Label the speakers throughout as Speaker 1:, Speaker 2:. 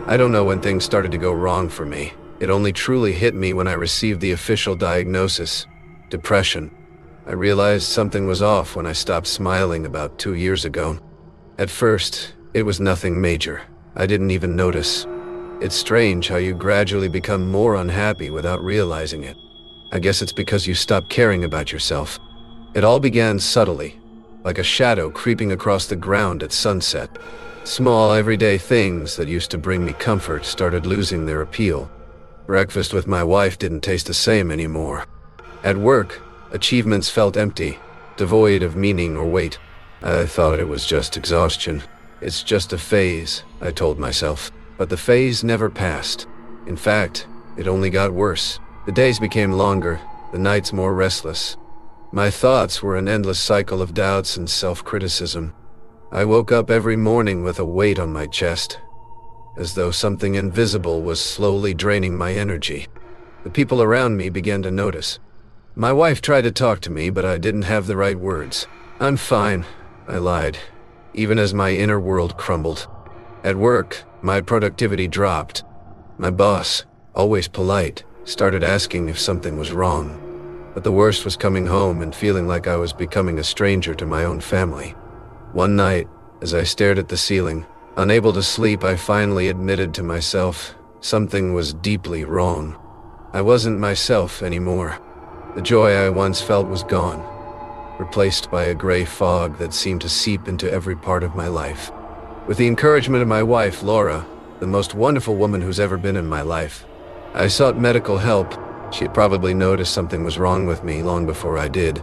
Speaker 1: I don't know when things started to go wrong for me. It only truly hit me when I received the official diagnosis: depression. I realized something was off when I stopped smiling about 2 years ago. At first, it was nothing major. I didn't even notice. It's strange how you gradually become more unhappy without realizing it. I guess it's because you stop caring about yourself. It all began subtly, like a shadow creeping across the ground at sunset. Small, everyday things that used to bring me comfort started losing their appeal. Breakfast with my wife didn't taste the same anymore. At work, achievements felt empty, devoid of meaning or weight. I thought it was just exhaustion. It's just a phase, I told myself. But the phase never passed. In fact, it only got worse. The days became longer, the nights more restless. My thoughts were an endless cycle of doubts and self-criticism. I woke up every morning with a weight on my chest, as though something invisible was slowly draining my energy. The people around me began to notice. My wife tried to talk to me, but I didn't have the right words. "I'm fine," I lied, even as my inner world crumbled. At work, my productivity dropped. My boss, always polite, started asking if something was wrong. But the worst was coming home and feeling like I was becoming a stranger to my own family. One night, as I stared at the ceiling, unable to sleep, I finally admitted to myself something was deeply wrong. I wasn't myself anymore. The joy I once felt was gone, replaced by a gray fog that seemed to seep into every part of my life. With the encouragement of my wife, Laura, the most wonderful woman who's ever been in my life, I sought medical help. She had probably noticed something was wrong with me long before I did.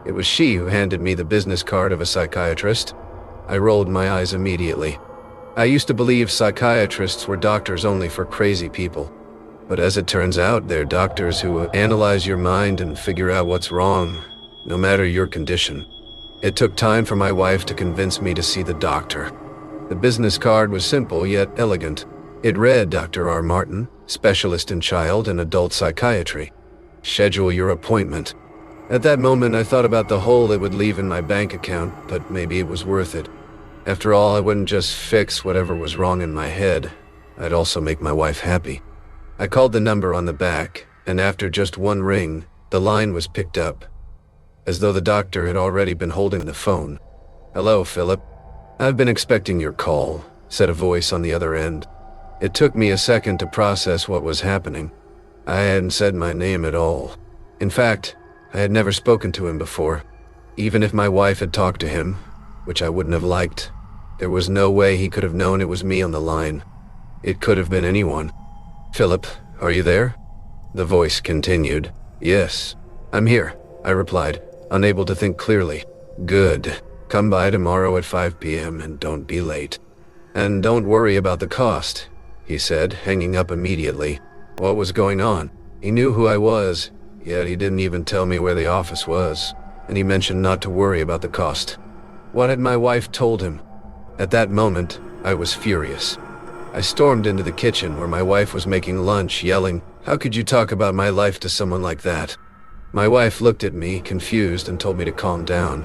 Speaker 1: It was she who handed me the business card of a psychiatrist. I rolled my eyes immediately. I used to believe psychiatrists were doctors only for crazy people. But as it turns out, they're doctors who analyze your mind and figure out what's wrong, no matter your condition. It took time for my wife to convince me to see the doctor. The business card was simple yet elegant. It read, "Dr. R. Martin, specialist in child and adult psychiatry. Schedule your appointment." At that moment, I thought about the hole it would leave in my bank account, but maybe it was worth it. After all, I wouldn't just fix whatever was wrong in my head. I'd also make my wife happy. I called the number on the back, and after just one ring, the line was picked up, as though the doctor had already been holding the phone. "Hello, Philip. I've been expecting your call," said a voice on the other end. It took me a second to process what was happening. I hadn't said my name at all. In fact, I had never spoken to him before. Even if my wife had talked to him, which I wouldn't have liked, there was no way he could have known it was me on the line. It could have been anyone. "Philip, are you there?" The voice continued. "Yes, I'm here," I replied, unable to think clearly. "Good. Come by tomorrow at 5 p.m. and don't be late. And don't worry about the cost," he said, hanging up immediately. What was going on? He knew who I was, yet he didn't even tell me where the office was, and he mentioned not to worry about the cost. What had my wife told him? At that moment, I was furious. I stormed into the kitchen where my wife was making lunch, yelling, "How could you talk about my life to someone like that?" My wife looked at me, confused, and told me to calm down.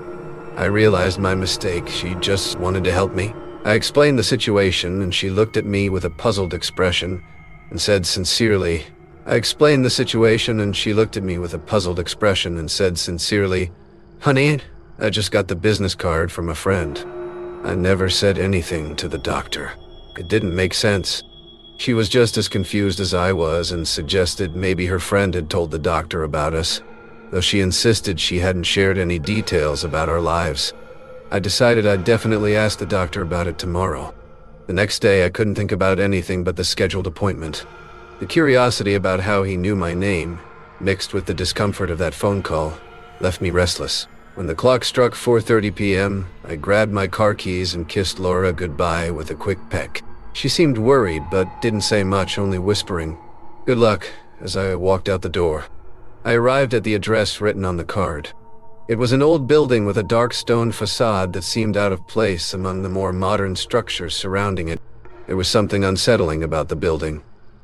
Speaker 1: I realized my mistake. She just wanted to help me. I explained the situation, and she looked at me with a puzzled expression and said sincerely, "Honey, I just got the business card from a friend." I never said anything to the doctor. It didn't make sense. She was just as confused as I was and suggested maybe her friend had told the doctor about us, though she insisted she hadn't shared any details about our lives. I decided I'd definitely ask the doctor about it tomorrow. The next day, I couldn't think about anything but the scheduled appointment. The curiosity about how he knew my name, mixed with the discomfort of that phone call, left me restless. When the clock struck 4:30 p.m., I grabbed my car keys and kissed Laura goodbye with a quick peck. She seemed worried, but didn't say much, only whispering, "Good luck," as I walked out the door. I arrived at the address written on the card. It was an old building with a dark stone facade that seemed out of place among the more modern structures surrounding it. There was something unsettling about the building,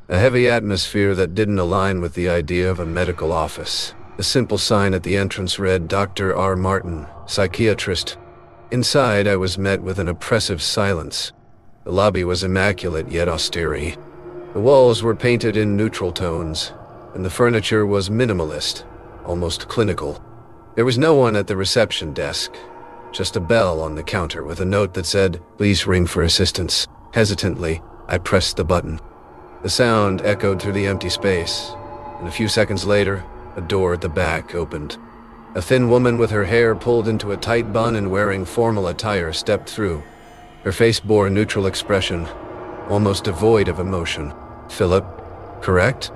Speaker 1: a heavy atmosphere that didn't align with the idea of a medical office. The simple sign at the entrance read, "Dr. R. Martin, psychiatrist." Inside, I was met with an oppressive silence. The lobby was immaculate yet austere. The walls were painted in neutral tones, and the furniture was minimalist, almost clinical. There was no one at the reception desk, just a bell on the counter with a note that said, "Please ring for assistance." Hesitantly, I pressed the button. The sound echoed through the empty space, and a few seconds later, a door at the back opened. A thin woman with her hair pulled into a tight bun and wearing formal attire stepped through. Her face bore a neutral expression, almost devoid of emotion. "Philip, correct?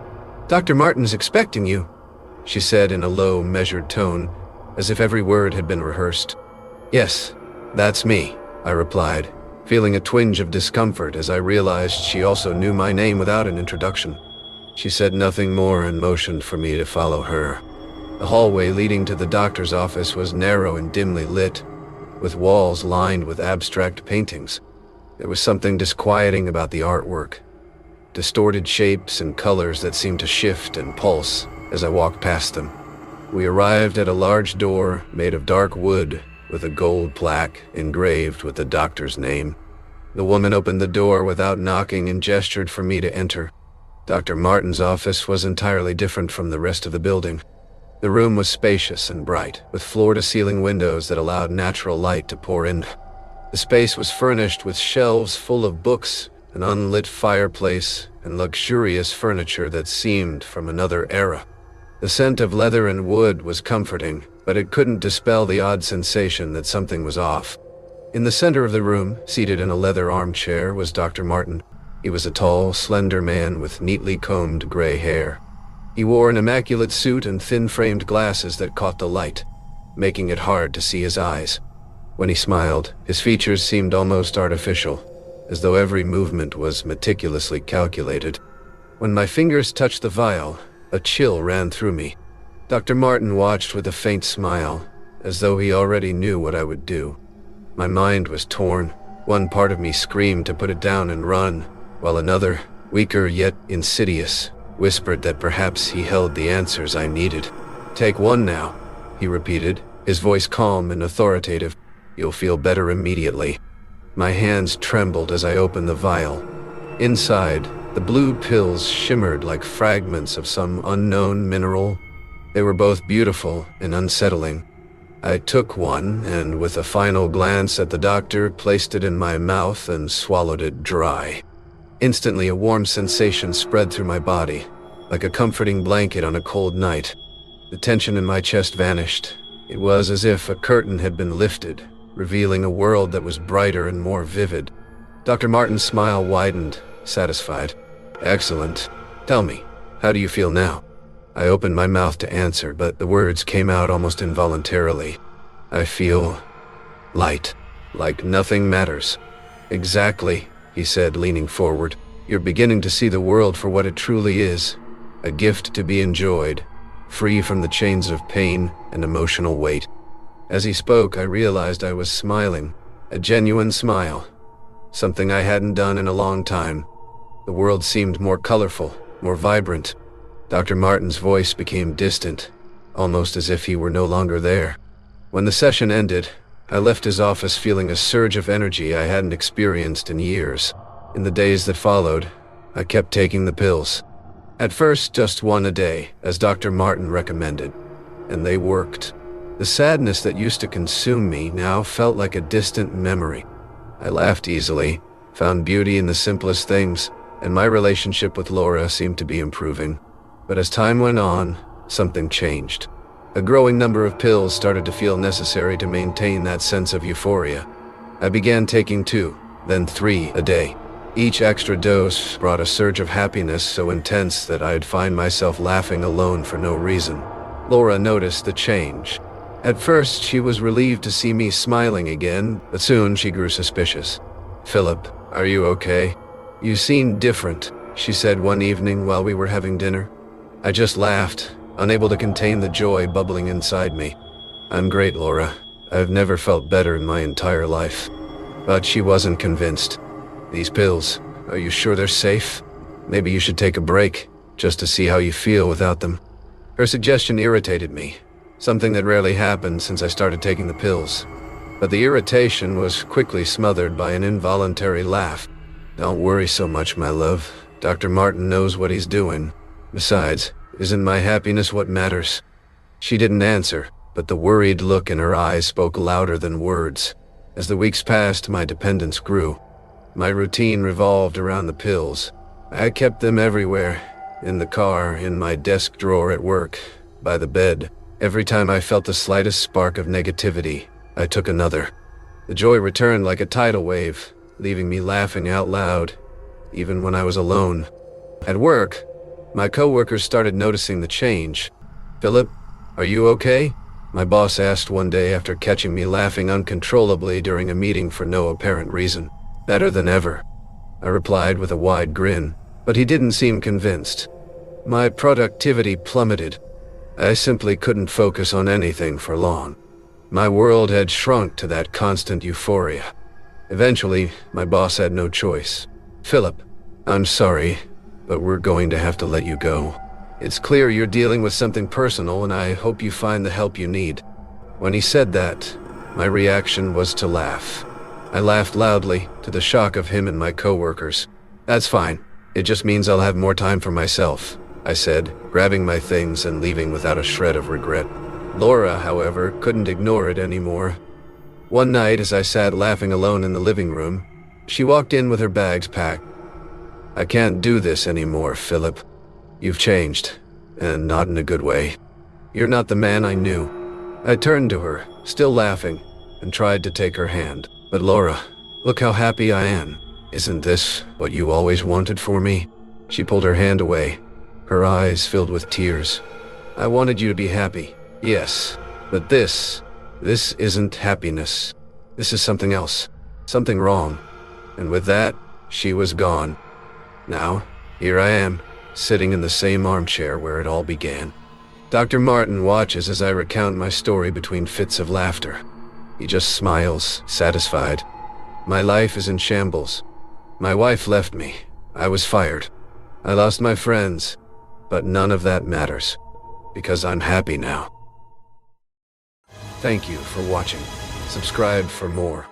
Speaker 1: Dr. Martin's expecting you," she said in a low, measured tone, as if every word had been rehearsed. "Yes, that's me," I replied, feeling a twinge of discomfort as I realized she also knew my name without an introduction. She said nothing more and motioned for me to follow her. The hallway leading to the doctor's office was narrow and dimly lit, with walls lined with abstract paintings. There was something disquieting about the artwork, distorted shapes and colors that seemed to shift and pulse as I walked past them. We arrived at a large door made of dark wood with a gold plaque engraved with the doctor's name. The woman opened the door without knocking and gestured for me to enter. Dr. Martin's office was entirely different from the rest of the building. The room was spacious and bright, with floor-to-ceiling windows that allowed natural light to pour in. The space was furnished with shelves full of books, an unlit fireplace, and luxurious furniture that seemed from another era. The scent of leather and wood was comforting, but it couldn't dispel the odd sensation that something was off. In the center of the room, seated in a leather armchair, was Dr. Martin. He was a tall, slender man with neatly combed gray hair. He wore an immaculate suit and thin-framed glasses that caught the light, making it hard to see his eyes. When he smiled, his features seemed almost artificial, as though every movement was meticulously calculated. When my fingers touched the vial, a chill ran through me. Dr. Martin watched with a faint smile, as though he already knew what I would do. My mind was torn. One part of me screamed to put it down and run, while another, weaker yet insidious, whispered that perhaps he held the answers I needed. "Take one now," he repeated, his voice calm and authoritative. "You'll feel better immediately." My hands trembled as I opened the vial. Inside, the blue pills shimmered like fragments of some unknown mineral. They were both beautiful and unsettling. I took one and, with a final glance at the doctor, placed it in my mouth and swallowed it dry. Instantly, a warm sensation spread through my body, like a comforting blanket on a cold night. The tension in my chest vanished. It was as if a curtain had been lifted, revealing a world that was brighter and more vivid. Dr. Martin's smile widened, satisfied. "Excellent. Tell me, how do you feel now?" I opened my mouth to answer, but the words came out almost involuntarily. "I feel light, like nothing matters." "Exactly," he said, leaning forward. "You're beginning to see the world for what it truly is, a gift to be enjoyed, free from the chains of pain and emotional weight." As he spoke, I realized I was smiling, a genuine smile, something I hadn't done in a long time. The world seemed more colorful, more vibrant. Dr. Martin's voice became distant, almost as if he were no longer there. When the session ended, I left his office feeling a surge of energy I hadn't experienced in years. In the days that followed, I kept taking the pills. At first, just one a day, as Dr. Martin recommended, and they worked. The sadness that used to consume me now felt like a distant memory. I laughed easily, found beauty in the simplest things, and my relationship with Laura seemed to be improving. But as time went on, something changed. A growing number of pills started to feel necessary to maintain that sense of euphoria. I began taking 2, then 3 a day. Each extra dose brought a surge of happiness so intense that I'd find myself laughing alone for no reason. Laura noticed the change. At first, she was relieved to see me smiling again, but soon she grew suspicious. "Philip, are you okay? You seem different," she said one evening while we were having dinner. I just laughed, unable to contain the joy bubbling inside me. "I'm great, Laura. I've never felt better in my entire life." But she wasn't convinced. "These pills, are you sure they're safe? Maybe you should take a break, just to see how you feel without them." Her suggestion irritated me, something that rarely happened since I started taking the pills. But the irritation was quickly smothered by an involuntary laugh. Don't worry so much, my love. Dr. Martin knows what he's doing. Besides, isn't my happiness what matters? She didn't answer, but the worried look in her eyes spoke louder than words. As the weeks passed, my dependence grew. My routine revolved around the pills. I kept them everywhere. In the car, in my desk drawer at work, by the bed. Every time I felt the slightest spark of negativity, I took another. The joy returned like a tidal wave, leaving me laughing out loud, even when I was alone. At work, my coworkers started noticing the change. "Philip, are you okay?" My boss asked one day after catching me laughing uncontrollably during a meeting for no apparent reason. "Better than ever," I replied with a wide grin, but he didn't seem convinced. My productivity plummeted. I simply couldn't focus on anything for long. My world had shrunk to that constant euphoria. Eventually, my boss had no choice. "Philip, I'm sorry, but we're going to have to let you go. It's clear you're dealing with something personal, and I hope you find the help you need." When he said that, my reaction was to laugh. I laughed loudly, to the shock of him and my coworkers. "That's fine. It just means I'll have more time for myself," I said, grabbing my things and leaving without a shred of regret. Laura, however, couldn't ignore it anymore. One night, as I sat laughing alone in the living room, she walked in with her bags packed. "I can't do this anymore, Philip. You've changed, and not in a good way. You're not the man I knew." I turned to her, still laughing, and tried to take her hand. "But Laura, look how happy I am. Isn't this what you always wanted for me?" She pulled her hand away, her eyes filled with tears. "I wanted you to be happy, yes, but this isn't happiness. This is something else, something wrong." And with that, she was gone. Now, here I am, sitting in the same armchair where it all began. Dr. Martin watches as I recount my story between fits of laughter. He just smiles, satisfied. My life is in shambles. My wife left me. I was fired. I lost my friends. But none of that matters, because I'm happy now. Thank you for watching. Subscribe for more.